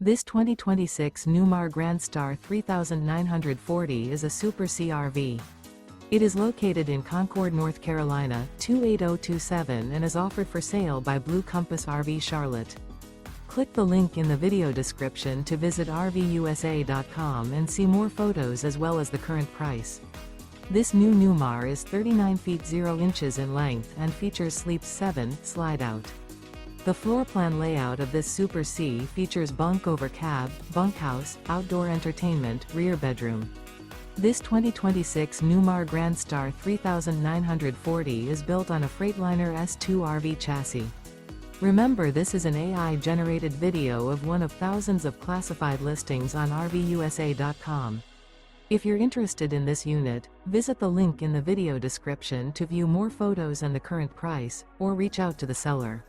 This 2026 Newmar Grand Star 3940 is a Super CRV. It is located in Concord, North Carolina, 28027 and is offered for sale by Blue Compass RV Charlotte. Click the link in the video description to visit RVUSA.com and see more photos as well as the current price. This new Newmar is 39 feet 0 inches in length and features Sleep 7 Slideout. The floor plan layout of this Super C features bunk over cab, bunkhouse, outdoor entertainment, rear bedroom. This 2026 Newmar Grand Star 3940 is built on a Freightliner S2RV chassis. Remember, this is an AI-generated video of one of thousands of classified listings on RVUSA.com. If you're interested in this unit, visit the link in the video description to view more photos and the current price, or reach out to the seller.